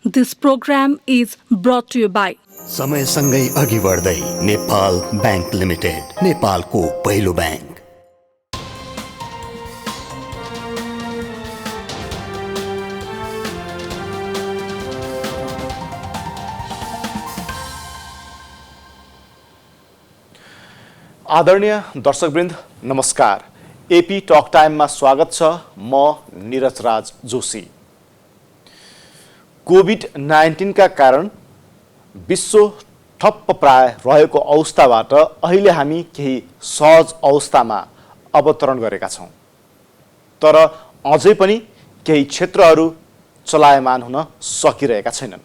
This program is brought to you by समयसँगै अघि बढ्दै नेपाल बैंक लिमिटेड, नेपालको पहिलो बैंक। आदरणीय दर्शकवृन्द नमस्कार। एपी टक टाइममा स्वागत छ। म निरज राज जोशी। कोभिड-19 का कारण विश्व ठप्प प्राय रहेको अवस्थाबाट अहिले हामी केही सहज अवस्थामा अवतरण गरेका छौं। तर अझै पनि केही क्षेत्रहरू चलायमान हुन सकिरहेका छैनन्।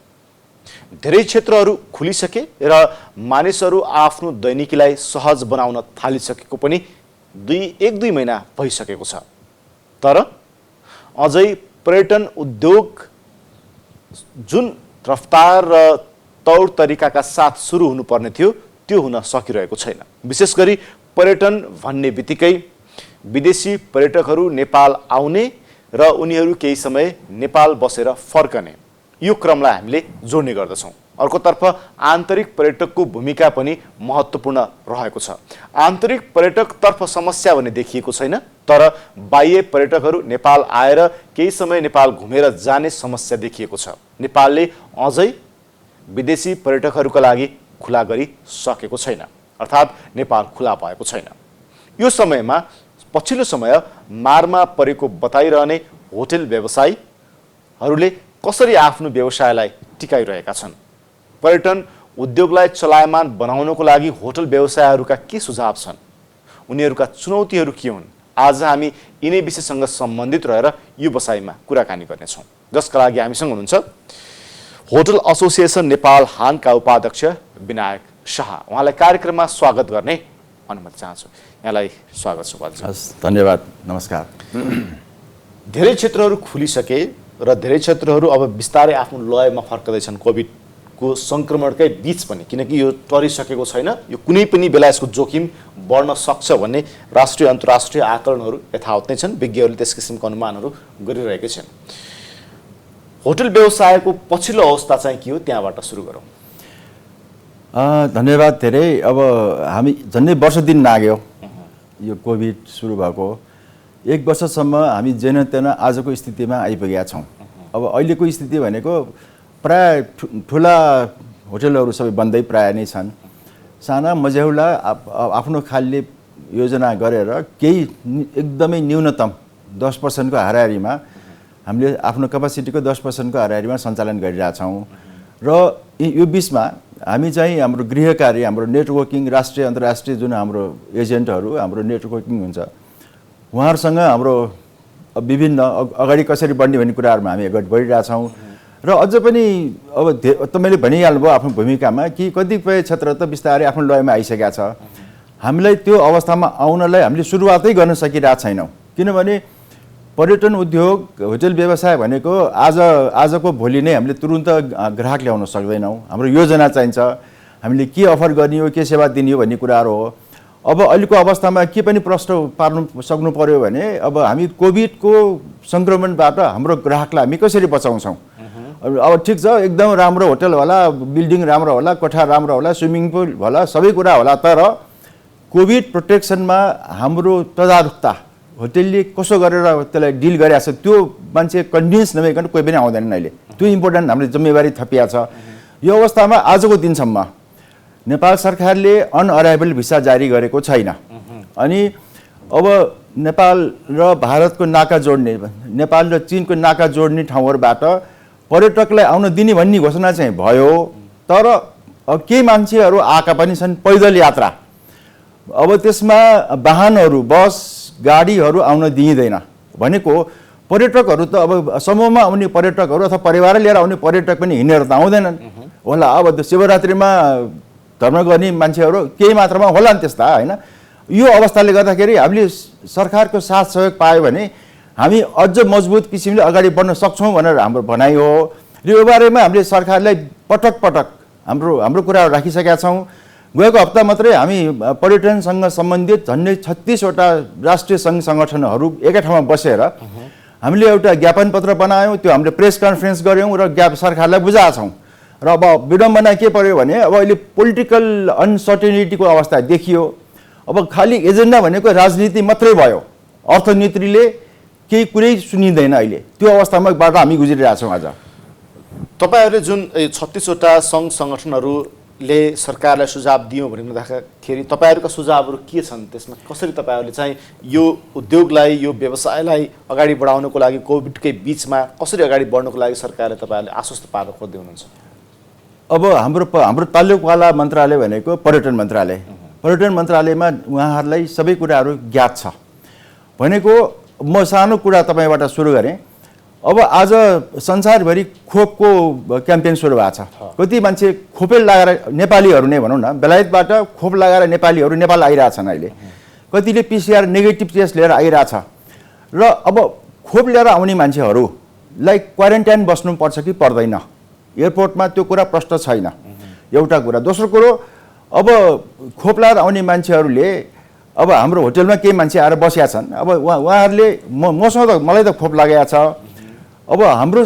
धेरै क्षेत्रहरू खुलिसके र मानिसहरू आफ्नो दैनिकीलाई सहज बनाउन थालिसकेको पनि एक दुई महिना भइसकेको छ। तर अझै पर्यटन उद्योग जुन रफ्तार र तौर तरिकाका साथ सुरु हुनुपर्ने थियो त्यो हुन सकिरहेको छैन। विशेष गरी पर्यटन भन्ने बित्तिकै विदेशी पर्यटकहरू नेपाल आउने र उनीहरू केही समय नेपाल बसेर फर्कने यो क्रमलाई हामीले जोड्ने गर्दछौं। अर्कोतर्फ आन्तरिक पर्यटकको भूमिका पनि महत्त्वपूर्ण रहेको छ। आन्तरिक पर्यटकतर्फ समस्या भने देखिएको छैन, तर बाह्य पर्यटकहरू नेपाल आएर केही समय नेपाल घुमेर जाने समस्या देखिएको छ। नेपालले अझै विदेशी पर्यटकहरूका लागि खुला गरिसकेको छैन, अर्थात् नेपाल खुला भएको छैन। यो समयमा पछिल्लो समय मारमा परेको बताइरहने होटल व्यवसायीहरूले कसरी आफ्नो व्यवसायलाई टिकाइरहेका छन्, पर्यटन उद्योगलाई चलायमान बनाउनको लागि होटल व्यवसायहरूका के सुझाव छन्, उनीहरूका चुनौतीहरू के हुन्, आज हामी यिनै विषयसँग सम्बन्धित रहेर यो बसाइमा कुराकानी गर्नेछौँ। जसका लागि हामीसँग हुनुहुन्छ होटल एसोसिएसन नेपाल हानका उपाध्यक्ष विनायक शाह। उहाँलाई कार्यक्रममा स्वागत गर्ने अनुमति चाहन्छु। यहाँलाई स्वागत छ। धन्यवाद, नमस्कार। धेरै क्षेत्रहरू खुलिसके र धेरै क्षेत्रहरू अब बिस्तारै आफ्नो लयमा फर्कदैछन् कोभिडको संक्रमणकै बीच पनि, किनकि यो टरिसकेको छैन। यो कुनै पनि बेला यसको जोखिम बढ्न सक्छ भन्ने राष्ट्रिय अन्तर्राष्ट्रिय आकलनहरू यथावत नै छन्। विज्ञहरूले त्यस किसिमको अनुमानहरू गरिरहेकै छन्। होटल व्यवसायको पछिल्लो अवस्था चाहिँ के हो, त्यहाँबाट सुरु गरौँ। धन्यवाद धेरै। अब हामी झन्डै वर्ष दिन लाग्यो यो कोभिड सुरु भएको। एक वर्षसम्म हामी जेन तेन आजको स्थितिमा आइपुगेका छौँ। अब अहिलेको स्थिति भनेको प्राय ठुला होटलहरू सबै बन्दै प्राय नै छन्। साना मझौला आफ्नो खालले योजना गरेर केही एकदमै न्यूनतम 10% को हाराहारीमा हामीले आफ्नो क्यापासिटीको 10% को हाराहारीमा सञ्चालन गरिरहेछौँ। र यो बिचमा हामी चाहिँ हाम्रो गृह कार्य, हाम्रो नेटवर्किङ, राष्ट्रिय अन्तर्राष्ट्रिय जुन हाम्रो एजेन्टहरू, हाम्रो नेटवर्किङ हुन्छ, उहाँहरूसँग हाम्रो विभिन्न अगाडि कसरी बढ्ने भन्ने कुराहरूमा हामी अगाडि बढिरहेछौँ। र अझ पनि अब तपाईँले भनिहाल्नुभयो आफ्नो भूमिकामा कि कतिपय क्षेत्र त बिस्तारै आफ्नो लयमा आइसकेका छ। हामीलाई त्यो अवस्थामा आउनलाई हामीले सुरुवातै गर्न सकिरहेको छैनौँ। किनभने पर्यटन उद्योग, होटल व्यवसाय भनेको आजको भोलि नै हामीले तुरुन्त ग्राहक ल्याउन सक्दैनौँ। हाम्रो योजना चाहिन्छ, हामीले के अफर गर्ने हो, के सेवा दिने हो भन्ने कुराहरू हो। अब अहिलेको अवस्थामा के पनि प्रश्न पार्नु सक्नु पर्यो भने अब हामी कोभिडको सङ्क्रमणबाट हाम्रो ग्राहकलाई हामी कसरी बचाउँछौँ। अब ठिक छ, एकदम राम्रो होटल होला, बिल्डिङ राम्रो होला, कोठा राम्रो होला, स्विमिङ पुल होला, सबै कुरा होला, तर कोभिड प्रोटेक्सनमा हाम्रो तदारुकता होटलले कसो गरेर त्यसलाई डिल गरिरहेको छ त्यो मान्छे कन्भिन्स नभइकन कोही पनि आउँदैन अहिले। त्यो इम्पोर्टेन्ट हाम्रो जिम्मेवारी थपिएको छ। यो अवस्थामा आजको दिनसम्म नेपाल सरकारले अनअराइभल भिसा जारी गरेको छैन। अनि अब नेपाल र भारतको नाका जोड्ने, नेपाल र चीनको नाका जोड्ने ठाउँहरूबाट पर्यटकलाई आउन दिने भन्ने घोषणा चाहिँ भयो। तर अब केही मान्छेहरू आएका पनि छन् पैदल यात्रा। अब त्यसमा वाहनहरू, बस गाडीहरू आउन दिइँदैन भनेको पर्यटकहरू त अब समूहमा आउने पर्यटकहरू अथवा परिवार लिएर आउने पर्यटक पनि हिँडेर त आउँदैनन् होला। अब शिवरात्रिमा धर्म गर्ने मान्छेहरू केही मात्रामा होला नि त्यस्ता, होइन। यो अवस्थाले गर्दाखेरि हामीले सरकारको साथ सहयोग पायो भने हामी अझ मजबुत किसिमले अगाडि बढ्न सक्छौँ भनेर हाम्रो भनाइ हो। र यो बारेमा हामीले सरकारलाई पटक पटक हाम्रो कुराहरू राखिसकेका छौँ। गएको हप्ता मात्रै हामी पर्यटनसँग सम्बन्धित झन्डै 36 वटा राष्ट्रिय सङ्घ सङ्गठनहरू एकै ठाउँमा बसेर हामीले एउटा ज्ञापन पत्र बनायौँ, त्यो हामीले प्रेस कन्फरेन्स गऱ्यौँ र सरकारलाई बुझाएको छौँ। र अब विडम्बना के पर्यो भने अब अहिले पोलिटिकल अनसर्टेनिटीको अवस्था देखियो। अब खालि एजेन्डा भनेको राजनीति मात्रै भयो, अर्थनीतिले केही कुरै सुनिँदैन अहिले। त्यो अवस्थामाबाट हामी गुज्रिरहेछौँ आज। तपाईँहरूले जुन 36वटा सङ्घ सङ्गठनहरूले सरकारलाई सुझाव दियौँ भन्दाखेरि तपाईँहरूका सुझावहरू के छन्? त्यसमा कसरी तपाईँहरूले चाहिँ यो उद्योगलाई, यो व्यवसायलाई अगाडि बढाउनको लागि कोभिडकै बिचमा कसरी अगाडि बढ्नको लागि सरकारले तपाईँहरूले आश्वस्त पार्न खोज्दै हुनुहुन्छ? अब हाम्रो तालुकवाला मन्त्रालय भनेको पर्यटन मन्त्रालय। पर्यटन मन्त्रालयमा उहाँहरूलाई सबै कुराहरू ज्ञात छ भनेको। म सानो कुरा तपाईँबाट सुरु गरेँ। अब आज संसारभरि खोपको क्याम्पेन सुरु भएको छ। कति मान्छे खोपै लगाएर, नेपालीहरू नै भनौँ न, बेलायतबाट खोप लगाएर नेपालीहरू नेपाल आइरहेछन् अहिले। कतिले PCR नेगेटिभ टेस्ट लिएर आइरहेछ। र अब खोप लिएर आउने मान्छेहरूलाई क्वारेन्टाइन बस्नुपर्छ कि पर्दैन? एयरपोर्टमा त्यो कुरा प्रश्न छैन, एउटा कुरा। दोस्रो कुरो, अब खोप लगाएर आउने मान्छेहरूले, अब हाम्रो होटलमा केही मान्छे आएर बसिया छन्। अब उहाँहरूले मसँग त, मलाई त खोप लगाएको छ। अब हाम्रो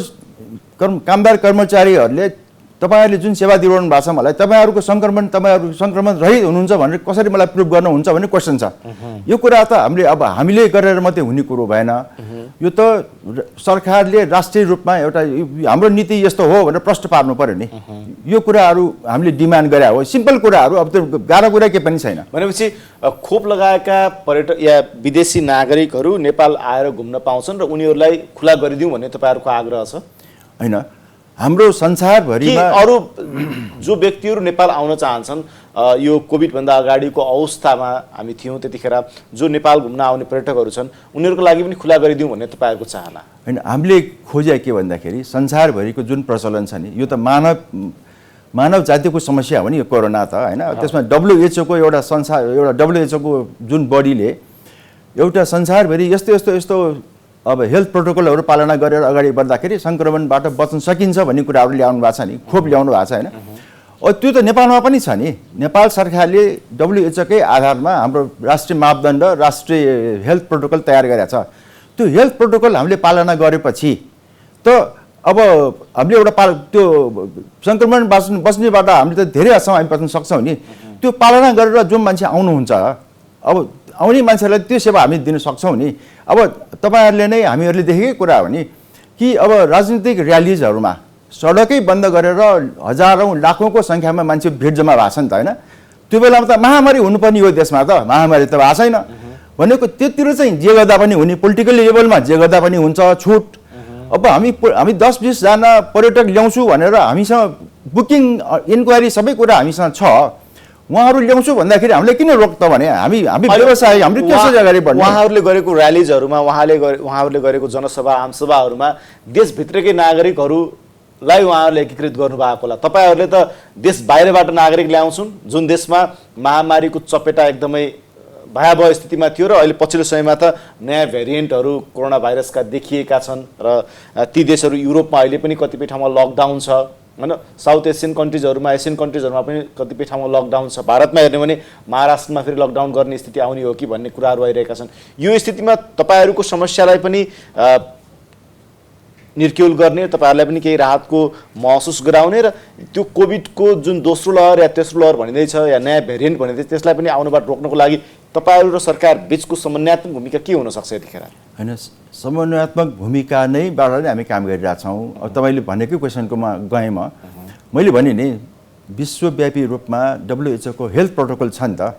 कामदार कर्मचारीहरूले तपाईँहरूले जुन सेवा दिइरहनु भएको छ मलाई, तपाईँहरू सङ्क्रमण रहित हुनुहुन्छ भनेर कसरी मलाई प्रुभ गर्नुहुन्छ भन्ने क्वेसन छ। यो कुरा त हामीले गरेर मात्रै हुने कुरो भएन। यो त सरकारले राष्ट्रिय रूपमा एउटा हाम्रो नीति यस्तो हो भनेर प्रश्न पार्नु पर्यो नि। यो कुराहरू हामीले डिमान्ड गरे हो, सिम्पल कुराहरू। अब त्यो गाह्रो कुरा केही पनि छैन। भनेपछि खोप लगाएका पर्यटक या विदेशी नागरिकहरू नेपाल आएर घुम्न पाउँछन् र उनीहरूलाई खुला गरिदिउँ भन्ने तपाईँहरूको आग्रह छ? होइन, हाम्रो संसारभरिमा अरू जो व्यक्तिहरू नेपाल आउन चाहन्छन्, यो कोभिडभन्दा अगाडिको अवस्थामा हामी थियौँ त्यतिखेर, जो नेपाल घुम्न आउने पर्यटकहरू छन् उनीहरूको लागि पनि खुला गरिदिउँ भन्ने तपाईँहरूको चाहना? होइन, हामीले खोजे के भन्दाखेरि संसारभरिको जुन प्रचलन छ नि, यो त मानव जातिको समस्या हो नि यो कोरोना त, होइन? त्यसमा WHO को एउटा WHO को जुन बडीले एउटा संसारभरि यस्तो अब हेल्थ प्रोटोकलहरू पालना गरेर अगाडि बढ्दाखेरि सङ्क्रमणबाट बच्न सकिन्छ भन्ने कुराहरू ल्याउनु भएको छ नि, खोप ल्याउनु भएको छ, होइन? त्यो त नेपालमा पनि छ नि। नेपाल सरकारले WHO कै आधारमा हाम्रो राष्ट्रिय मापदण्ड, राष्ट्रिय हेल्थ प्रोटोकल तयार गरेको छ। त्यो हेल्थ प्रोटोकल हामीले पालना गरेपछि त अब हामीले एउटा त्यो सङ्क्रमण बस्नेबाट हामीले त धेरै हदसम्म हामी बच्न सक्छौँ नि। त्यो पालना गरेर जो मान्छे आउनुहुन्छ, अब आउने मान्छेहरूलाई त्यो सेवा हामी दिन सक्छौँ नि। अब तपाईँहरूले नै, हामीहरूले देखेकै कुरा हो नि कि अब राजनीतिक र्यालिजहरूमा सडकै बन्द गरेर हजारौँ लाखौँको सङ्ख्यामा मान्छे भिड जम्मा भएको छ नि त, होइन? त्यो बेलामा त महामारी हुनुपर्ने यो देशमा त महामारी त भएको छैन भनेको। त्यतिर चाहिँ जे गर्दा पनि हुने, पोलिटिकल लेभलमा जे गर्दा पनि हुन्छ, छुट। अब हामी 10-20 जना पर्यटक ल्याउँछु भनेर हामीसँग बुकिङ, इन्क्वायरी सबै कुरा हामीसँग छ। उहाँहरू ल्याउँछु भन्दाखेरि हामीले किन रोक्छ भने हामी व्यवसाय हाम्रो कसरी अगाडि बढ्ने? उहाँहरूले गरेको र्यालिजहरूमा, उहाँहरूले गरेको जनसभा, आमसभाहरूमा देशभित्रकै नागरिकहरूलाई उहाँहरूले एकीकृत गर्नुभएको होला। तपाईँहरूले त देश बाहिरबाट नागरिक ल्याउँछन्, जुन देशमा महामारीको चपेटा एकदमै भयावह स्थितिमा थियो र अहिले पछिल्लो समयमा त नयाँ भेरिएन्टहरू कोरोना भाइरसका देखिएका छन् र ती देशहरू, युरोपमा अहिले पनि कतिपय ठाउँमा लकडाउन छ, होइन? साउथ एसियन कन्ट्रिजहरूमा, एसियन कन्ट्रिजहरूमा पनि कतिपय ठाउँमा लकडाउन छ। भारतमा हेर्ने भने महाराष्ट्रमा फेरि लकडाउन गर्ने स्थिति आउने हो कि भन्ने कुराहरू आइरहेका छन्। यो स्थितिमा तपाईँहरूको समस्यालाई पनि निर्क्युल गर्ने, तपाईँहरूलाई पनि केही राहतको महसुस गराउने र त्यो कोभिडको जुन दोस्रो लहर या तेस्रो लहर भनिँदैछ या नयाँ भेरिएन्ट भनिँदैछ त्यसलाई पनि आउनबाट रोक्नको लागि तपाईँहरू र सरकार बिचको समन्वयात्मक भूमिका के हुनसक्छ यतिखेर? होइन, समन्वयात्मक भूमिका नैबाट नै हामी काम गरिरहेछौँ। अब तपाईँले भनेकै क्वेसनकोमा गएँ मैले भने नि विश्वव्यापी रूपमा WHO को हेल्थ प्रोटोकल छ नि त।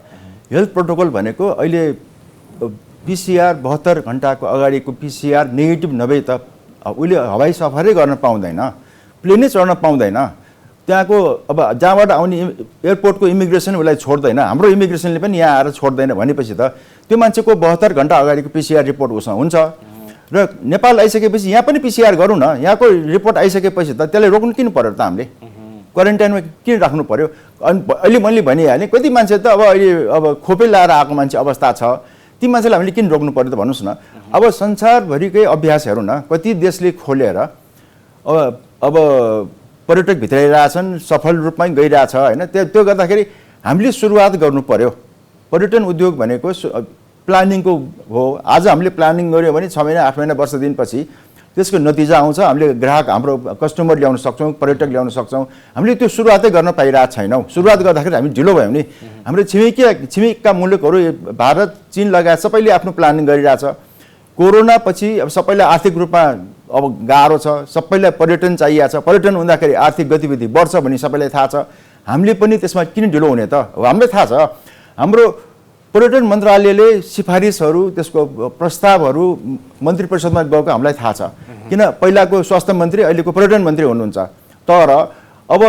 हेल्थ प्रोटोकल भनेको अहिले PCR 72 घन्टाको अगाडिको PCR नेगेटिभ नभए त उसले हवाई सफरै गर्न पाउँदैन, प्लेनै चढ्न पाउँदैन। त्यहाँको अब जहाँबाट आउने एयरपोर्टको इमिग्रेसन उसलाई छोड्दैन, हाम्रो इमिग्रेसनले पनि यहाँ आएर छोड्दैन भनेपछि त त्यो मान्छेको 72 घन्टा अगाडिको PCR रिपोर्ट उसँग हुन्छ। र नेपाल आइसकेपछि यहाँ पनि PCR गरौँ न, यहाँको रिपोर्ट आइसकेपछि त त्यसलाई रोक्नु किन पर्यो त? हामीले क्वारेन्टाइनमा किन राख्नु पर्यो? अनि अहिले मैले भनिहालेँ कति मान्छे त अब खोपै लगाएर आएको मान्छे अवस्था छ, ती मान्छेलाई हामीले किन रोक्नु पर्यो त भन्नुहोस् न। अब संसारभरिकै अभ्यास हेरौँ न, कति देशले खोलेर अब पर्यटक भित्राइरहेछन्, सफल रूपमा गइरहेछ, होइन? त्यो गर्दाखेरि हामीले सुरुवात गर्नु पर्यो। पर्यटन उद्योग भनेको प्लानिङको हो। आज हामीले प्लानिङ गऱ्यौँ भने 6 महिना 8 महिना वर्ष दिनपछि त्यसको नतिजा आउँछ। हामीले ग्राहक हाम्रो कस्टमर ल्याउन सक्छौँ, पर्यटक ल्याउन सक्छौँ। हामीले त्यो सुरुवातै गर्न पाइरहेको छैनौँ। सुरुवात गर्दाखेरि हामी ढिलो भयौँ नि। हाम्रो छिमेकीका मुलुकहरू भारत चीन लगायत सबैले आफ्नो प्लानिङ गरिरहेछ। कोरोना पछि अब सबैलाई आर्थिक रूपमा अब गाह्रो छ, सबैलाई पर्यटन चाहिएको छ। पर्यटन हुँदाखेरि आर्थिक गतिविधि बढ्छ भन्ने सबैलाई थाहा छ। हामीले पनि त्यसमा किन ढिलो हुने त? हामीलाई थाहा छ। हाम्रो पर्यटन मन्त्रालयले सिफारिसहरू त्यसको प्रस्तावहरू मन्त्री परिषदमा गएको हामीलाई थाहा छ। किन पहिलाको स्वास्थ्य मन्त्री अहिलेको पर्यटन मन्त्री हुनुहुन्छ। तर अब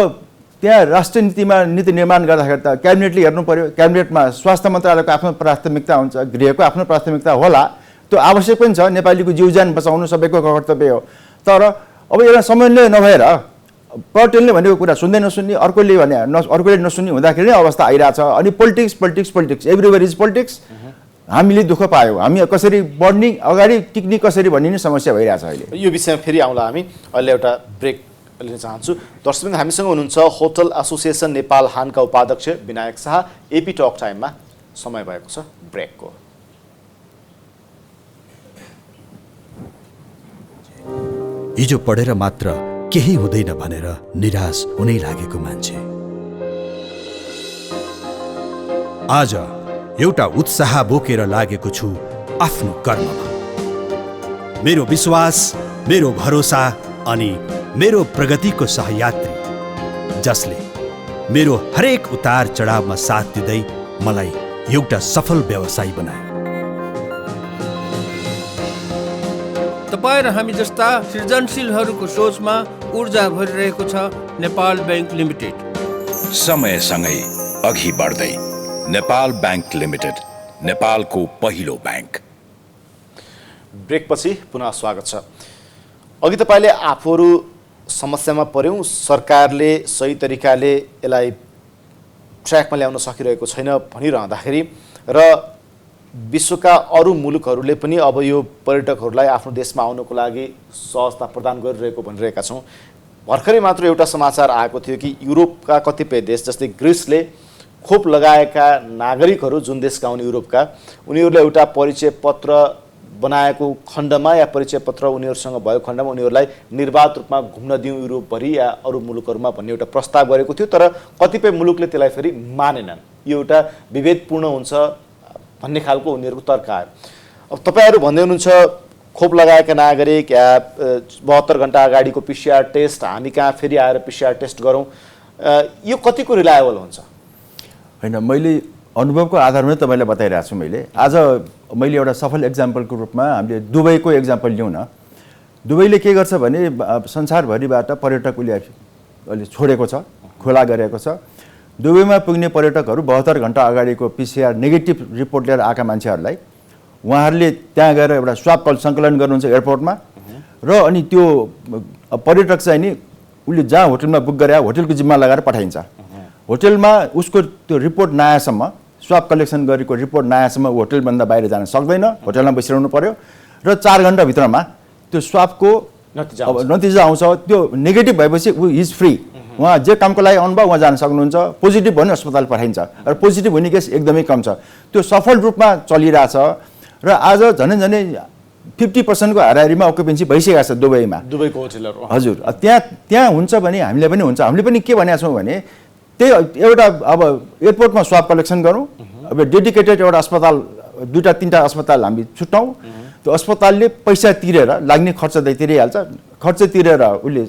त्यहाँ राष्ट्रिय नीतिमा नीति निर्माण गर्दाखेरि त क्याबिनेटले हेर्नु पर्यो। क्याबिनेटमा स्वास्थ्य मन्त्रालयको आफ्नो प्राथमिकता हुन्छ, गृहको आफ्नो प्राथमिकता होला। त्यो आवश्यक पनि छ। नेपालीको जीवज्यान बचाउनु सबैको कर्तव्य हो। तर अब एउटा समन्वय नभएर पर्यटनले भनेको कुरा सुन्दै नसुन्ने, अर्कोले नसुन्ने हुँदाखेरि नै अवस्था आइरहेछ। अनि पोलिटिक्स एभ्रिवेयर इज पोलिटिक्स। हामीले दुःख पायौँ। हामी कसरी बढ्ने, अगाडि टिक्ने कसरी भन्ने नै समस्या भइरहेछ अहिले। यो विषयमा फेरि आउँला हामी। अहिले एउटा ब्रेक लिन चाहन्छु। दर्शकवृन्द, हामीसँग हुनुहुन्छ होटल एसोसिएसन नेपाल हानका उपाध्यक्ष विनायक शाह। एपी टक टाइममा समय भएको छ ब्रेकको। हिजो पढेर मात्र केही हुँदैन भनेर निराश हुनै लागेको मान्छे आज एउटा उत्साह बोकेर लागेको छु आफ्नो कर्ममा। मेरो विश्वास, मेरो भरोसा अनि मेरो प्रगतिको सहयात्री, जसले मेरो हरेक उतार चढावमा साथ दिँदै मलाई एउटा सफल व्यवसायी बनायो। तपाईं र हामी जस्ता सृजनशीलहरूको सोचमा ऊर्जा भरिरहेको छ नेपाल बैंक लिमिटेड। समयसँगै अघि बढ्दै नेपाल बैंक लिमिटेड, नेपालको पहिलो बैंक। ब्रेकपछि पुनः स्वागत छ। अघि तपाईँले आफूहरू समस्यामा पर्यौँ, सरकारले सही तरिकाले यसलाई ट्र्याकमा ल्याउन सकिरहेको छैन भनिरहँदाखेरि र विश्वका अरू मुलुकहरूले पनि अब यो पर्यटकहरूलाई आफ्नो देशमा आउनको लागि सहजता प्रदान गरिरहेको भनिरहेका छौँ। भर्खरै मात्र एउटा समाचार आएको थियो कि युरोपका कतिपय देश जस्तै ग्रिसले खोप लगाएका नागरिकहरू जुन देशका हुन् युरोपका, उनीहरूले एउटा परिचय पत्र बनाएको खण्डमा या परिचय पत्र उनीहरूसँग भएको खण्डमा उनीहरूलाई निर्वाध रूपमा घुम्न दिउँ युरोपभरि या अरू मुलुकहरूमा भन्ने एउटा प्रस्ताव गरेको थियो। तर कतिपय मुलुकले त्यसलाई फेरि मानेनन्। यो एउटा विभेदपूर्ण हुन्छ भन्ने खालको उनीहरूको तर्क आयो। अब तपाईँहरू भन्दै हुनुहुन्छ खोप लगाएका नागरिक या 72 घण्टा अगाडिको पिसिआर टेस्ट हामी कहाँ फेरि आएर पिसिआर टेस्ट गरौँ, यो कतिको रिलायबल हुन्छ? होइन, मैले अनुभवको आधारमा तपाईँलाई बताइरहेको छु। आज मैले एउटा सफल एक्जाम्पलको रूपमा हामीले दुबईको एक्जाम्पल लिउँ न। दुबईले के गर्छ भने संसारभरिबाट पर्यटक उसले छोडेको छ, खुला गरेको छ। दुबईमा पुग्ने पर्यटकहरू 72 घण्टा अगाडिको पिसिआर नेगेटिभ रिपोर्ट लिएर आएका मान्छेहरूलाई उहाँहरूले त्यहाँ गएर एउटा स्वाब सङ्कलन गर्नुहुन्छ एयरपोर्टमा र अनि त्यो पर्यटक चाहिँ नि उसले जहाँ होटलमा बुक गरे होटलको जिम्मा लगाएर पठाइन्छ। होटलमा उसको त्यो रिपोर्ट नआएसम्म, स्वाब कलेक्सन गरेको रिपोर्ट नआएसम्म होटलभन्दा बाहिर जान सक्दैन, होटलमा बसिरहनु पर्यो र 4 घण्टाभित्रमा त्यो स्वाबको नतिजा आउँछ। त्यो नेगेटिभ भएपछि ऊ इज फ्री। उहाँ जे कामको लागि आउनुभयो उहाँ जान सक्नुहुन्छ। पोजिटिभ भन्यो अस्पताल पठाइन्छ र पोजिटिभ हुने केस एकदमै कम छ। त्यो सफल रूपमा चलिरहेछ र आज झनै 50% को हाराहारीमा अकुपेन्सी भइसकेको छ दुबईमा, दुबईको होटलहरू। हजुर, त्यहाँ हुन्छ भने हामीले पनि हुन्छ। हामीले पनि के भनेका छौँ भने त्यही एउटा अब एयरपोर्टमा स्वाब कलेक्सन गरौँ। अब डेडिकेटेड एउटा अस्पताल 2-3टा अस्पताल हामी छुट्याउँ। त्यो अस्पतालले पैसा तिरेर लाग्ने खर्च त तिरिहाल्छ, खर्च तिरेर उसले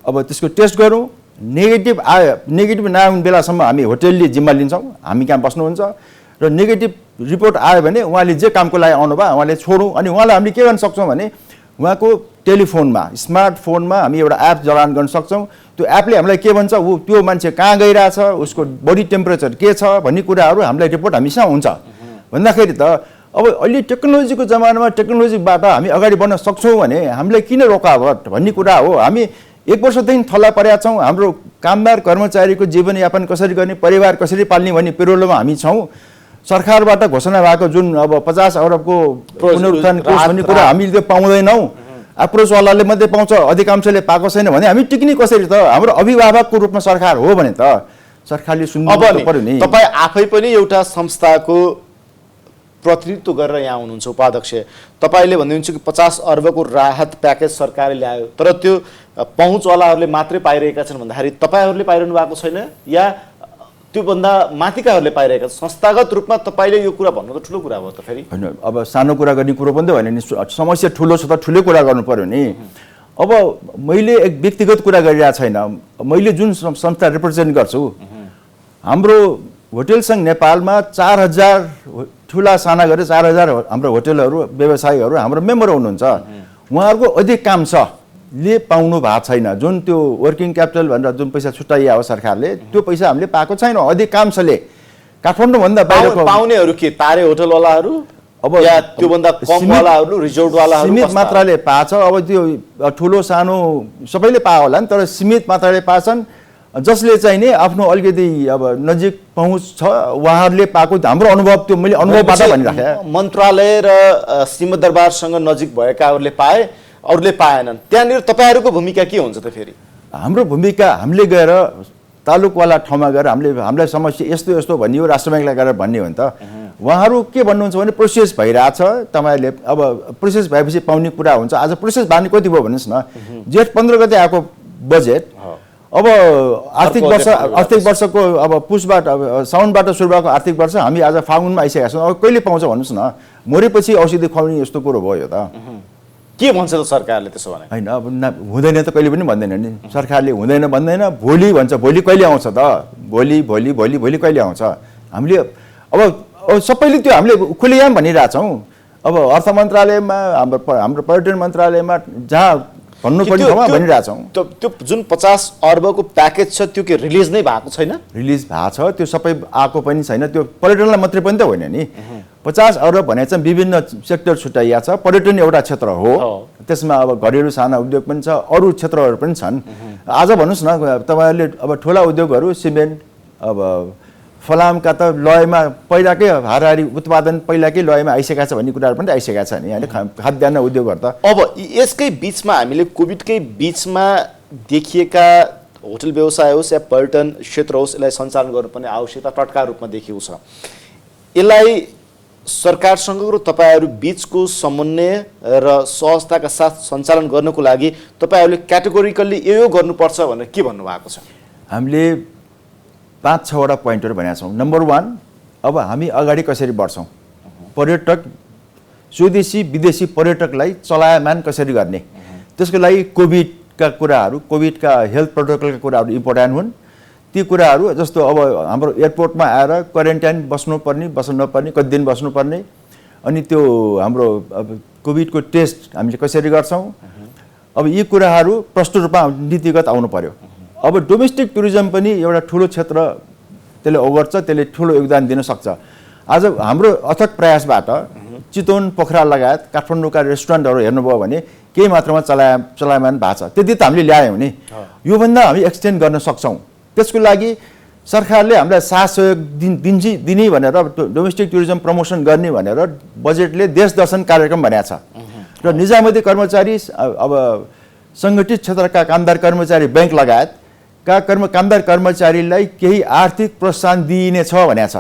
अब त्यसको टेस्ट गरौँ। नेगेटिभ नआउने बेलासम्म हामी होटलले जिम्मा लिन्छौँ, हामी कहाँ बस्नुहुन्छ र नेगेटिभ रिपोर्ट आयो भने उहाँले जे कामको लागि आउनुभयो उहाँले छोडौँ। अनि उहाँलाई हामीले के गर्न सक्छौँ भने उहाँको टेलिफोनमा, स्मार्टफोनमा हामी एउटा एप जडान गर्न सक्छौँ। त्यो एपले हामीलाई के भन्छ, ऊ त्यो मान्छे कहाँ गइरहेछ, उसको बडी टेम्परेचर के छ भन्ने कुराहरू हामीलाई रिपोर्ट हामीसँग हुन्छ। भन्दाखेरि त अब अहिले टेक्नोलोजीको जमानामा टेक्नोलोजीबाट हामी अगाडि बढ्न सक्छौँ भने हामीलाई किन रोकावट भन्ने कुरा हो। हामी 1 वर्षदेखि थल्ला परेका छौँ। हाम्रो कामदार कर्मचारीको जीवनयापन कसरी गर्ने, परिवार कसरी पाल्ने भन्ने पिरोलोमा हामी छौँ। सरकारबाट घोषणा भएको जुन अब 50 अरबको पुनरुत्थान कोष भन्ने कुरा हामीले त्यो पाउँदैनौँ। अप्रोचवालाले मात्रै पाउँछ, अधिकांशले पाएको छैन भने हामी टिक्ने कसरी त? हाम्रो अभिभावकको रूपमा सरकार हो भने त सरकारले सुन्नु पर्यो नि। तपाईँ आफै पनि एउटा संस्थाको प्रतिनिधित्व गरेर यहाँ हुनुहुन्छ उपाध्यक्ष, तपाईँले भन्नुहुन्छ कि 50 अर्बको राहत प्याकेज सरकारले ल्यायो, तर त्यो पहुँचवालाहरूले मात्रै पाइरहेका छन् भन्दाखेरि तपाईँहरूले पाइरहनु भएको छैन या त्योभन्दा माथिकाहरूले पाइरहेका छन्? संस्थागत रूपमा तपाईँले यो कुरा भन्नु त ठुलो कुरा हो त फेरि। होइन, अब सानो कुरा गर्ने कुरो पनि त होइन नि, समस्या ठुलो छ त ठुलै कुरा गर्नु पर्यो नि। अब मैले एक व्यक्तिगत कुरा गरिरहेको छैन, मैले जुन संस्था रिप्रेजेन्ट गर्छु, हाम्रो होटेल सङ्घ नेपालमा 4000 ठुला साना गरेर 4000 हाम्रो होटेलहरू व्यवसायीहरू हाम्रो मेम्बर हुनुहुन्छ। उहाँहरूको अधिक काम छ ले पाउनु भएको छैन, जुन त्यो वर्किङ क्यापिटल भनेर जुन पैसा छुट्याइया हो सरकारले, त्यो पैसा हामीले पाएको छैन। अधिकांशले काठमाडौँभन्दा बाहिरको पाउनेहरू के तारे होटलवालाहरू अब या त्योभन्दा कमवालाहरू रिजोर्टवालाहरू सीमित मात्राले पाछ। अब त्यो ठुलो सानो सबैले पायो होला नि, तर सीमित मात्राले पाछन्। जसले चाहिँ नि आफ्नो अलिकति अब नजिक पहुँच छ उहाँहरूले पाएको हाम्रो अनुभव, त्यो मैले अनुभवबाट भनिराखेँ। मन्त्रालय र सिंहदरबारसँग नजिक भएकाहरूले पाए, अरूले पाएनन्। त्यहाँनिर तपाईँहरूको भूमिका के हुन्छ त फेरि? हाम्रो भूमिका हामीले गएर तालुकवाला ठाउँमा गएर हामीलाई समस्या यस्तो यस्तो भनियो, राष्ट्र ब्याङ्कलाई गएर भन्ने हो नि त। उहाँहरू के भन्नुहुन्छ भने प्रोसेस भइरहेछ, तपाईँहरूले अब प्रोसेस भएपछि पाउने कुरा हुन्छ। आज प्रोसेस बानी कति भयो भन्नुहोस् न। जेठ 15 गते आएको बजेट अब आर्थिक वर्षको अब पुसबाट साउनबाट सुरु भएको आर्थिक वर्ष हामी आज फागुनमा आइसकेका छौँ। अब कहिले पाउँछ भन्नुहोस् न। मरेपछि औषधि खुवाउने यस्तो कुरो भयो त। के भन्छ त सरकारले त्यसो भने? होइन, अब हुँदैन त कहिले पनि भन्दैन नि सरकारले, हुँदैन भन्दैन, भोलि भन्छ। भोलि कहिले आउँछ त? भोलि भोलि भोलि भोलि कहिले आउँछ? हामीले अब सबैले त्यो हामीले खुलेआम भनिरहेछौँ। अब अर्थ मन्त्रालयमा हाम्रो पर्यटन मन्त्रालयमा जहाँ भन्नुपर्ने ठाउँमा भनिरहेछौँ। त्यो जुन 50 अर्बको प्याकेज छ त्यो के रिलिज नै भएको छैन? रिलिज भएको छ, त्यो सबै आएको पनि छैन। त्यो पर्यटनलाई मात्रै पनि त होइन नि। 50 अर्ब भने चाहिँ विभिन्न सेक्टर छुट्याइया छ। पर्यटन एउटा क्षेत्र हो, त्यसमा अब घरेलु साना उद्योग पनि छ, अरू क्षेत्रहरू पनि छन्। आज भन्नुहोस् न, तपाईँहरूले अब ठुला उद्योगहरू सिमेन्ट अब फलामका त लयमा पहिलाकै हाराहारी उत्पादन पहिलाकै लयमा आइसकेका छ भन्ने कुराहरू पनि आइसकेका छ नि होइन, खाद्यान्न उद्योगहरू त। अब यसकै बिचमा हामीले कोभिडकै बिचमा देखिएका होटल व्यवसाय होस् या पर्यटन क्षेत्र होस्, यसलाई सञ्चालन गर्नुपर्ने आवश्यकता तत्काल रूपमा देखिएको छ। यसलाई सरकारसँग र तपाईँहरू बिचको समन्वय र सहजताका साथ सञ्चालन गर्नको लागि तपाईँहरूले क्याटेगोरिकल्ली यो गर्नुपर्छ भनेर के भन्नुभएको छ? हामीले 5-6 वटा पोइन्टहरू भनेका छौँ। नम्बर 1, अब हामी अगाडि कसरी बढ्छौँ, पर्यटक स्वदेशी विदेशी पर्यटकलाई चलायमान कसरी गर्ने, त्यसको लागि कोभिडका कुराहरू, कोभिडका हेल्थ प्रोटोकलका कुराहरू इम्पोर्टेन्ट हुन्। ती कुराहरू जस्तो अब हाम्रो एयरपोर्टमा आएर क्वारेन्टाइन बस्नुपर्ने, बस्नु नपर्ने, कति दिन बस्नुपर्ने, अनि त्यो हाम्रो अब कोभिडको टेस्ट हामीले कसरी गर्छौँ, अब यी कुराहरू प्रष्ट रूपमा नीतिगत आउनु पर्यो। अब डोमेस्टिक टुरिज्म पनि एउटा ठुलो क्षेत्र, त्यसले ओगट्छ, त्यसले ठुलो योगदान दिन सक्छ। आज हाम्रो अथक प्रयासबाट चितवन, पोखरा लगायत काठमाडौँका रेस्टुरेन्टहरू हेर्नुभयो भने केही मात्रामा चलायमान भएको छ। त्यति त हामीले ल्यायौँ नि, योभन्दा हामी एक्सटेन्ड गर्न सक्छौँ। त्यसको लागि सरकारले हामीलाई साथ सहयोग दिने भनेर डोमेस्टिक टुरिज्म प्रमोसन गर्ने भनेर बजेटले देश दर्शन कार्यक्रम भनेको छ। र निजामती कर्मचारी, अब सङ्गठित क्षेत्रका कामदार कर्मचारी, ब्याङ्क लगायतका कामदार कर्मचारीलाई केही आर्थिक प्रोत्साहन दिइनेछ भनेको छ।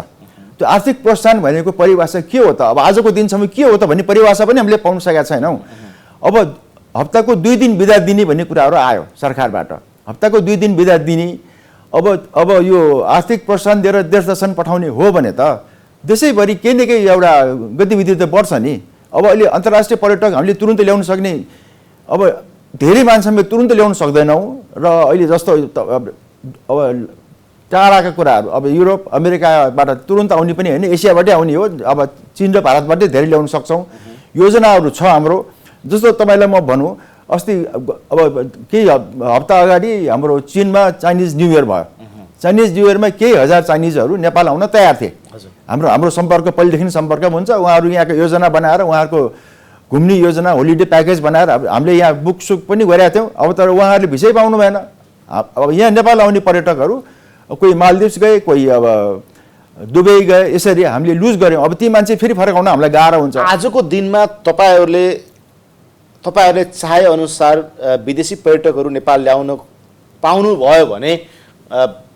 त्यो आर्थिक प्रोत्साहन भनेको परिभाषा के हो त? अब आजको दिनसम्म के हो त भन्ने परिभाषा पनि हामीले पाउन सकेका छैनौँ। अब हप्ताको 2 दिन बिदा दिने भन्ने कुराहरू आयो सरकारबाट। हप्ताको 2 दिन बिदा दिने, अब यो आर्थिक प्रोत्साहन दिएर देश दर्शन पठाउने हो भने त देशैभरि केही न केही एउटा गतिविधि त बढ्छ नि। अब अहिले अन्तर्राष्ट्रिय पर्यटक हामीले तुरुन्त ल्याउन सक्ने, अब धेरै मान्छे हामीले तुरुन्त ल्याउन सक्दैनौँ। र अहिले जस्तो अब टाढाका कुराहरू, अब युरोप अमेरिकाबाट तुरुन्त आउने पनि होइन, एसियाबाटै आउने हो। अब चीन र भारतबाटै धेरै ल्याउन सक्छौँ। योजनाहरू छ हाम्रो। जस्तो तपाईँलाई म भनौँ, अस्ति अब केही हप्ता अगाडि हाम्रो चीनमा चाइनिज न्यू इयर भयो। चाइनिज न्यू इयरमा केही हजार चाइनिजहरू नेपाल आउन तयार थिए। हाम्रो सम्पर्क पहिलेदेखि सम्पर्क हुन्छ। उहाँहरू यहाँको योजना बनाएर, उहाँहरूको घुम्ने योजना, होलिडे प्याकेज बनाएर हामीले यहाँ बुकसुक पनि गरेका थियौँ। अब तर उहाँहरूले भिसै पाउनु भएन। अब यहाँ नेपाल आउने पर्यटकहरू कोही मालदिप्स गए, कोही अब दुबई गए, यसरी हामीले लुज गऱ्यौँ। अब ती मान्छे फेरि फर्काउन हामीलाई गाह्रो हुन्छ। आजको दिनमा तपाईँहरूले चाहे अनुसार विदेशी पर्यटकहरू नेपाल ल्याउन पाउनुभयो भने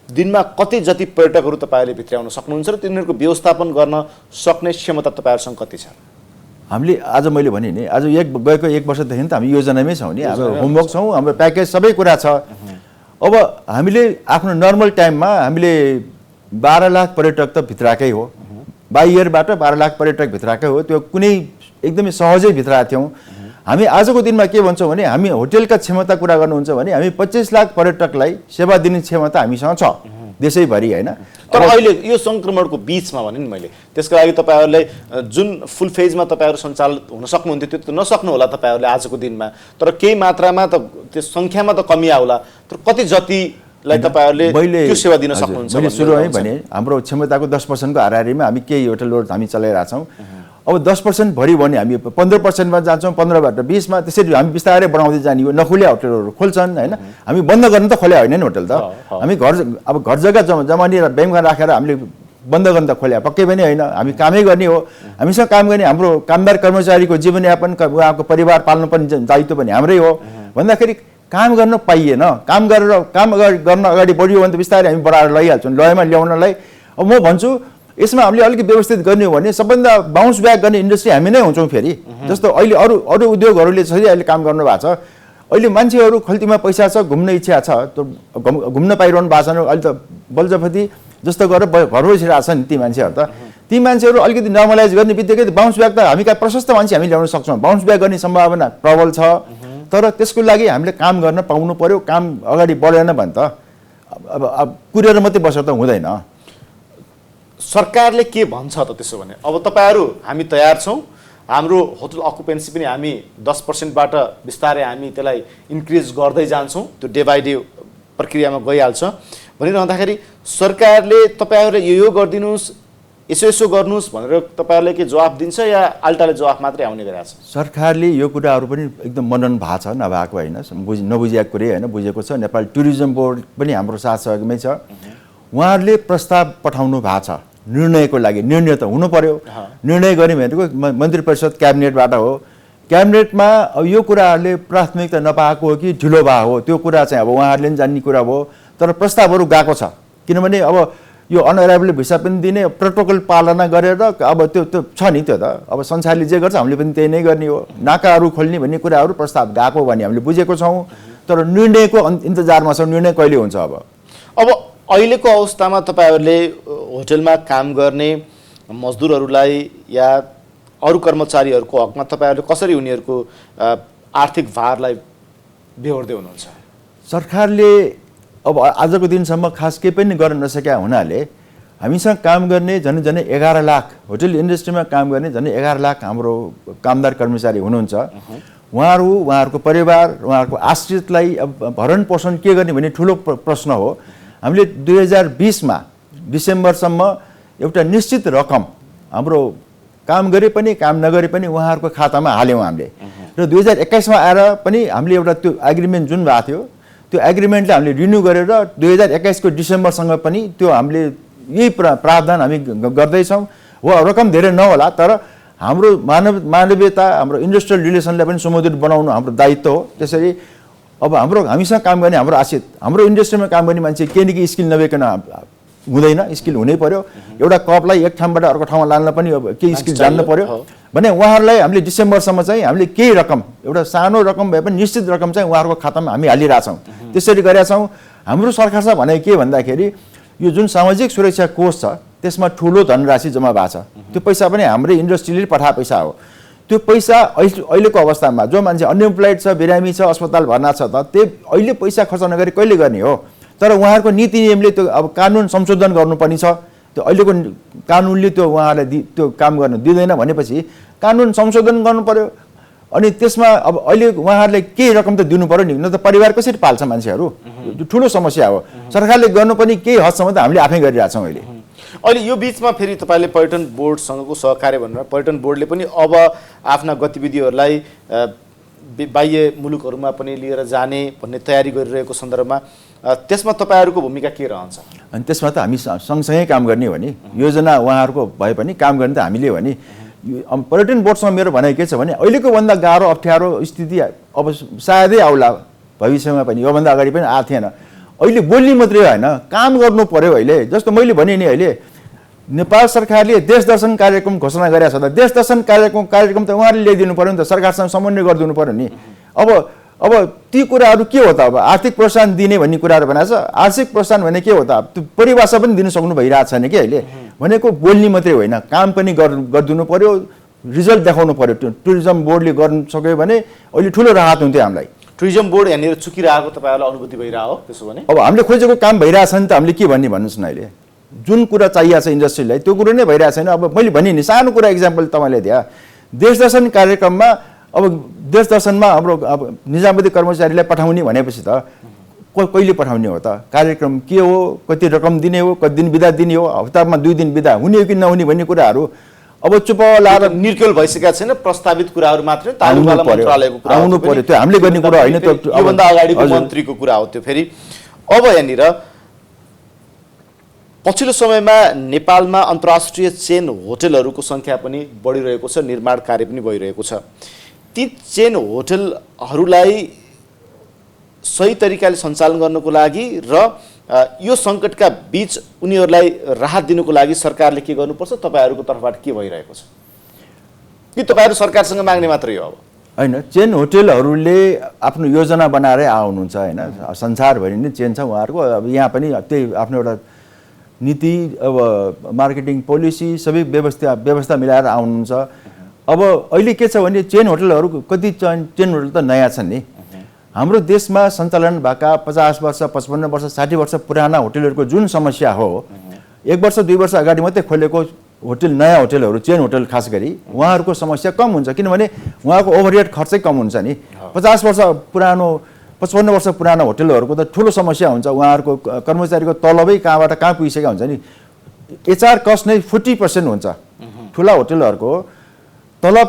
दिनमा कति जति पर्यटकहरू तपाईँहरूले भित्राउन सक्नुहुन्छ र तिनीहरूको व्यवस्थापन गर्न सक्ने क्षमता तपाईँहरूसँग कति छ? हामीले आज मैले भने नि आज गएको 1 वर्षदेखि त हामी योजनामै छौँ नि, हाम्रो होमवर्क छौँ, हाम्रो प्याकेज सबै कुरा छ। अब हामीले आफ्नो नर्मल टाइममा हामीले 12 लाख पर्यटक त भित्राकै हो, बाई इयरबाट 12 लाख पर्यटक भित्राकै हो, त्यो कुनै एकदमै सहजै भित्रा थियौँ। हामी आजको दिनमा के भन्छौँ भने हामी होटेलका क्षमता कुरा गर्नुहुन्छ भने हामी 25 लाख पर्यटकलाई सेवा दिने क्षमता हामीसँग छ देशैभरि, होइन? तर अहिले यो सङ्क्रमणको बिचमा भने नि मैले त्यसको लागि तपाईँहरूले जुन फुल फेजमा तपाईँहरू सञ्चालित हुन सक्नुहुन्थ्यो त्यो त नसक्नु होला तपाईँहरूले आजको दिनमा, तर केही मात्रामा त त्यो सङ्ख्यामा त कमी आउला, तर कति जतिलाई तपाईँहरूले त्यो सेवा दिन सक्नुहुन्छ? मैले सुरुमै भने हाम्रो क्षमताको 10% को हाराहारीमा हामी केही होटलहरू हामी चलाइरहेका छौँ। अब 10% भरि भने हामी 15%मा जान्छौँ, 15बाट 20मा, त्यसरी हामी बिस्तारै बढाउँदै जाने हो। नखोल्या होटलहरू खोल्छन्, होइन? हामी बन्द गर्न त खोल्या होइन नि होटल त, हामी घर जग्गा जमानी र ब्याङ्कमा राखेर हामीले बन्द गर्न त खोल्या पक्कै पनि होइन, हामी कामै गर्ने हो। हामीसँग काम गर्ने हाम्रो कामदार कर्मचारीको जीवनयापन, उहाँको परिवार पाल्नुपर्ने दायित्व पनि हाम्रै हो। भन्दाखेरि काम गर्न पाइएन, काम गर्न अगाडि बढियो भने त बिस्तारै हामी बढाएर लैहाल्छौँ। लयमा ल्याउनलाई अब म भन्छु यसमा हामीले अलिकति व्यवस्थित गर्ने हो भने सबभन्दा बााउन्स ब्याक गर्ने इन्डस्ट्री हामी नै हुन्छौँ फेरि। जस्तो अहिले अरू उद्योगहरूले जसरी अहिले काम गर्नु भएको छ, अहिले मान्छेहरू खल्तीमा पैसा छ, घुम्न इच्छा छ, त्यो घुम्न पाइरहनु भएको छैन। अहिले त बलजफती जस्तो गरेर घर बसिरहेको छ नि ती मान्छेहरू त, ती मान्छेहरू अलिकति नर्मलाइज गर्ने बित्तिकै बााउन्स ब्याक त हामी कहाँ प्रशस्त मान्छे हामी ल्याउन सक्छौँ। बााउन्स ब्याक गर्ने सम्भावना प्रबल छ, तर त्यसको लागि हामीले काम गर्न पाउनु पर्यो। काम अगाडि बढेन भने त अब कुरेर मात्रै बसेर त हुँदैन। सरकारले के भन्छ त त्यसो भने? अब तपाईँहरू हामी तयार छौँ, हाम्रो होटल अकुपेन्सी पनि हामी 10%बाट बिस्तारै हामी त्यसलाई इन्क्रिज गर्दै जान्छौँ, त्यो डे बाई डे प्रक्रियामा गइहाल्छ भनिरहँदाखेरि सरकारले तपाईँहरूले यो गरिदिनुहोस्, यसो गर्नुहोस् भनेर तपाईँहरूले के जवाफ दिन्छ या आल्टाले जवाफ मात्रै आउने गरेको छ? सरकारले यो कुराहरू पनि एकदम मनन भएको छ, नभएको होइन, नबुझेको कुरै होइन, बुझेको छ। नेपाल टुरिज्म बोर्ड पनि हाम्रो साथ सहयोगमै छ। उहाँहरूले प्रस्ताव पठाउनु भएको छ निर्णयको लागि। निर्णय त हुनु पर्यो, निर्णय गर्ने भनेको मन्त्री परिषद क्याबिनेटबाट हो। क्याबिनेटमा अब यो कुराहरूले प्राथमिकता नपाएको हो कि ढिलो भएको हो, त्यो कुरा चाहिँ अब उहाँहरूले पनि जान्ने कुरा हो। तर प्रस्तावहरू गएको छ, किनभने अब यो अनअराइभल भिसा पनि दिने, प्रोटोकल पालना गरेर अब त्यो छ नि, त्यो त अब संसारले जे गर्छ हामीले पनि त्यही नै गर्ने हो। नाकाहरू खोल्ने भन्ने कुराहरू प्रस्ताव गएको भन्ने हामीले बुझेको छौँ, तर निर्णयको इन्तजारमा छौँ। निर्णय कहिले हुन्छ? अब अहिलेको अवस्थामा तपाईँहरूले होटलमा काम गर्ने मजदुरहरूलाई या अरू कर्मचारीहरूको हकमा तपाईँहरूले कसरी उनीहरूको आर्थिक भारलाई बेहोर्दै हुनुहुन्छ? सरकारले अब आजको दिनसम्म खास केही पनि गर्न नसकेका हुनाले हामीसँग काम गर्ने झन् 11 लाख, होटल इन्डस्ट्रीमा काम गर्ने झन् 11 लाख हाम्रो कामदार कर्मचारी हुनुहुन्छ। उहाँहरूको परिवार, उहाँहरूको आश्रितलाई अब भरण पोषण के गर्ने भन्ने ठुलो प्रश्न हो। हामीले 2020मा डिसेम्बरसम्म एउटा निश्चित रकम हाम्रो काम गरे पनि काम नगरे पनि उहाँहरूको खातामा हाल्यौँ हामीले, र 2021मा आएर पनि हामीले एउटा त्यो एग्रिमेन्ट जुन भएको थियो त्यो एग्रिमेन्टलाई हामीले रिन्यू गरेर 2021 को डिसेम्बरसँग पनि त्यो हामीले यही प्रावधान हामी गर्दैछौँ। हो रकम धेरै नहोला, तर हाम्रो मानवीयता, हाम्रो इन्डस्ट्रियल रिलेसनलाई पनि सुमधुर बनाउनु हाम्रो दायित्व हो। त्यसरी अब हामीसँग काम गर्ने हाम्रो आश्रित, हाम्रो इन्डस्ट्रीमा काम गर्ने मान्छे केही न केही स्किल नभइकन हुँदैन, स्किल हुनै पर्यो। एउटा कपलाई एक ठाउँबाट अर्को ठाउँमा लान्न पनि अब केही स्किल जान्नु पर्यो भने उहाँहरूलाई हामीले डिसेम्बरसम्म चाहिँ हामीले केही रकम, एउटा सानो रकम भए पनि निश्चित रकम चाहिँ उहाँहरूको खातामा हामी हालिरहेछौँ। त्यसरी गरेका छौँ। हाम्रो सरकारसँग भने के भन्दाखेरि यो जुन सामाजिक सुरक्षा कोष छ त्यसमा ठुलो धनराशि जम्मा भएको छ। त्यो पैसा पनि हाम्रै इन्डस्ट्रीले पठाएको पैसा हो। त्यो पैसा अहिलेको अवस्थामा जो मान्छे अनइम्प्लोइड छ, बिरामी छ, अस्पताल भर्ना छ, त त्यो अहिले पैसा खर्च नगरी कहिले गर्ने हो? तर उहाँहरूको नीति नियमले त्यो अब कानुन संशोधन गर्नुपर्ने छ। त्यो अहिलेको कानुनले त्यो उहाँहरूलाई त्यो काम गर्न दिँदैन भनेपछि कानुन संशोधन गर्नु पर्यो। अनि त्यसमा अब अहिले उहाँहरूले केही रकम त दिनु पर्यो नि, न त परिवार कसरी पाल्छ मान्छेहरू? ठुलो समस्या हो। सरकारले गर्नुपर्ने केही हदसम्म त हामीले आफै गरिरहेछौँ अहिले। अहिले यो बिचमा फेरि तपाईँले पर्यटन बोर्डसँगको सहकार्य भनेर पर्यटन बोर्डले पनि अब आफ्ना गतिविधिहरूलाई बाह्य मुलुकहरूमा पनि लिएर जाने भन्ने तयारी गरिरहेको सन्दर्भमा त्यसमा तपाईँहरूको भूमिका के रहन्छ? अनि त्यसमा त हामी सँगसँगै काम गर्ने हो नि, योजना उहाँहरूको भए पनि काम गर्ने त हामीले हो नि। पर्यटन बोर्डसँग मेरो भनाइ के छ भने अहिलेको भन्दा गाह्रो अप्ठ्यारो स्थिति अब सायदै आउला भविष्यमा पनि, योभन्दा अगाडि पनि आएको थिएन। अहिले बोल्ने मात्रै होइन, काम गर्नु पर्यो। अहिले जस्तो मैले भने नि, अहिले नेपाल सरकारले देश दर्शन कार्यक्रम घोषणा गरेको छ त देश दर्शन कार्यक्रम त उहाँले ल्याइदिनु पर्यो नि त, सरकारसँग समन्वय गरिदिनु पर्यो नि। अब ती कुराहरू के हो त? अब आर्थिक प्रोत्साहन दिने भन्ने कुराहरू भनेको छ। आर्थिक प्रोत्साहन भने के हो त? त्यो परिभाषा पनि दिनु सक्नु भइरहेको छैन कि अहिले। भनेको बोल्ने मात्रै होइन, काम पनि गरिदिनु पर्यो, रिजल्ट देखाउनु पर्यो। टुरिज्म बोर्डले गर्नु सक्यो भने अहिले ठुलो राहत हुन्थ्यो हामीलाई। टुरिज्म बोर्ड यहाँनिर चुकिरहेको तपाईँहरूलाई अनुभूति भइरहेको हो त्यसो भने? अब हामीले खोजेको काम भइरहेछ नि त, हामीले के भन्ने भन्नुहोस् न। अहिले जुन कुरा चाहिएको छ इन्डस्ट्रीलाई त्यो कुरो नै भइरहेको छैन। अब मैले भने नि, सानो कुरा एक्जाम्पल तपाईँले दिए, देश दर्शन कार्यक्रममा अब देश दर्शनमा हाम्रो अब निजामती कर्मचारीलाई पठाउने भनेपछि त कहिले पठाउने हो त? कार्यक्रम के हो, कति रकम दिने हो, कति दिन बिदा दिने हो, हप्तामा 2 दिन बिदा हुने हो कि नहुने भन्ने कुराहरू अब चुप लाएर निर्केल भइसकेका छैन। प्रस्तावित कुराहरू मात्रै तालुकवाला मन्त्रालयको कुरा आउनु पर्यो। त्यो हामीले गर्ने कुरा होइन, त्यो योभन्दा अगाडिको मन्त्रीको कुरा हो त्यो। फेरि अब यहाँनिर पछिल्लो समयमा नेपालमा अन्तर्राष्ट्रिय चेन होटलहरूको सङ्ख्या पनि बढिरहेको छ, निर्माण कार्य पनि भइरहेको छ। ती चेन होटलहरूलाई सही तरिकाले सञ्चालन गर्नको लागि र यो सङ्कटका बीच उनीहरूलाई राहत दिनुको लागि सरकारले के गर्नुपर्छ? तपाईँहरूको तर्फबाट के भइरहेको छ? कि तपाईँहरू सरकारसँग माग्ने मात्रै हो? अब होइन, चेन होटलहरूले आफ्नो योजना बनाएरै आउनुहुन्छ होइन। संसारभरि नै चेन छ उहाँहरूको। अब यहाँ पनि त्यही आफ्नो एउटा नीति, अब मार्केटिङ पोलिसी सबै व्यवस्था मिलाएर आउनुहुन्छ। अब अहिले के छ भने चेन होटलहरू कति चेन होटल त नयाँ छन् नि। हाम्रो देशमा सञ्चालन भएका 50 वर्ष 55 वर्ष 60 वर्ष पुराना होटलहरूको जुन समस्या हो, 1 वर्ष 2 वर्ष अगाडि मात्रै खोलेको होटल, नयाँ होटलहरू, चेन होटल खास गरी उहाँहरूको समस्या कम हुन्छ, किनभने उहाँको ओभरहेड खर्चै कम हुन्छ नि। 50 वर्ष पुरानो 55 वर्ष पुरानो होटलहरूको त ठुलो समस्या हुन्छ। उहाँहरूको कर्मचारीको तलबै कहाँ पुगिसकेका हुन्छ नि। HR कस्ट नै 40% हुन्छ। ठुला होटलहरूको तलब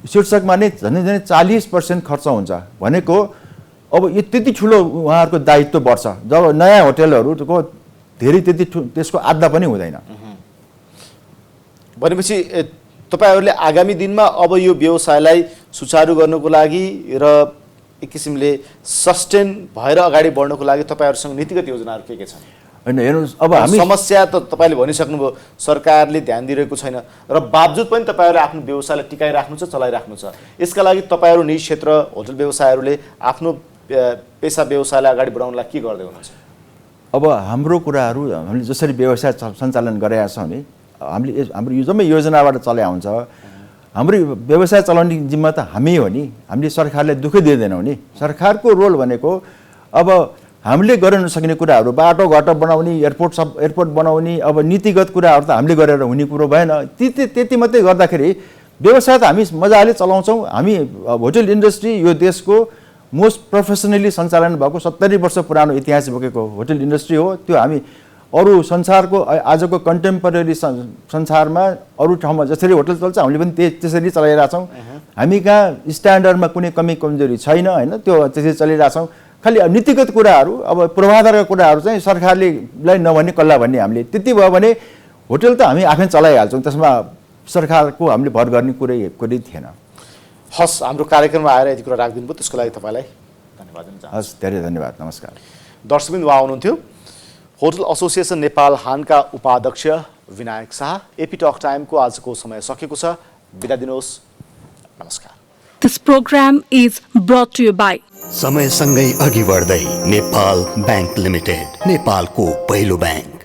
शीर्षकमा नै झन्डै 40% खर्च हुन्छ भनेको। अब यो त्यति ठुलो उहाँहरूको दायित्व बढ्छ जब नयाँ होटलहरूको धेरै त्यति त्यसको आधा पनि हुँदैन। भनेपछि तपाईँहरूले आगामी दिनमा अब यो व्यवसायलाई सुचारू गर्नको लागि र एक किसिमले सस्टेन भएर अगाडि बढ्नको लागि तपाईँहरूसँग नीतिगत योजनाहरू के छन्? होइन हेर्नुहोस्, अब हामी समस्या त तपाईँले भनिसक्नुभयो, सरकारले ध्यान दिइरहेको छैन र बावजुद पनि तपाईँहरूले आफ्नो व्यवसायलाई टिकाइराख्नु छ, चलाइराख्नु छ। यसका लागि तपाईँहरू निजी क्षेत्र होटल व्यवसायहरूले आफ्नो पेसा व्यवसायलाई अगाडि बढाउनलाई के गर्दै हुनुहुन्छ? अब हाम्रो कुराहरू हामीले जसरी व्यवसाय सञ्चालन गरेका छौँ नि, हाम्रो यो जम्मै योजनाबाट चलाइ आउँछ। हाम्रो व्यवसाय चलाउने जिम्मा त हामी हो नि, हामीले सरकारलाई दुःख दिँदैनौँ नि। सरकारको रोल भनेको अब हामीले गर्न नसक्ने कुराहरू, बाटोघाटो बनाउने, एयरपोर्ट बनाउने, अब नीतिगत कुराहरू त हामीले गरेर हुने कुरो भएन। त्यति मात्रै गर्दाखेरि व्यवसाय त हामी मजाले चलाउँछौँ। हामी होटल इन्डस्ट्री यो देशको मोस्ट प्रोफेसनली सञ्चालन भएको 70 वर्ष पुरानो इतिहास बोकेको होटल इन्डस्ट्री हो। त्यो हामी अरू संसारको आजको कन्टेम्पोरेरी संसारमा अरू ठाउँमा जसरी होटल चल्छ हामीले पनि त्यसरी चलाइरहेछौँ। हामी कहाँ स्ट्यान्डर्डमा कुनै कमी कमजोरी छैन होइन, त्यो त्यसरी चलिरहेछौँ। खालि नीतिगत कुराहरू, अब पूर्वाधारका कुराहरू चाहिँ सरकारले नभन्ने कल्ला भन्ने हामीले। त्यति भयो भने होटल त हामी आफै चलाइहाल्छौँ, त्यसमा सरकारको हामीले भर गर्ने कुरै थिएन। हस्, हाम्रो कार्यक्रममा आएर यति कुरा राखिदिनु भयो, त्यसको लागि तपाईँलाई धन्यवाद दिन चाहन्छु। हस्, धेरै धन्यवाद, नमस्कार। दर्शकबिन उहाँ हुनुहुन्थ्यो होटल एसोसिएसन नेपाल हानका उपाध्यक्ष विनायक शाह। एपी टक टाइमको आजको समय सकेको छ, बिदा दिनुहोस्, नमस्कार। This program is brought to you by समयसँगै अघि बढ्दै नेपाल बैंक लिमिटेड, नेपालको पहिलो बैंक।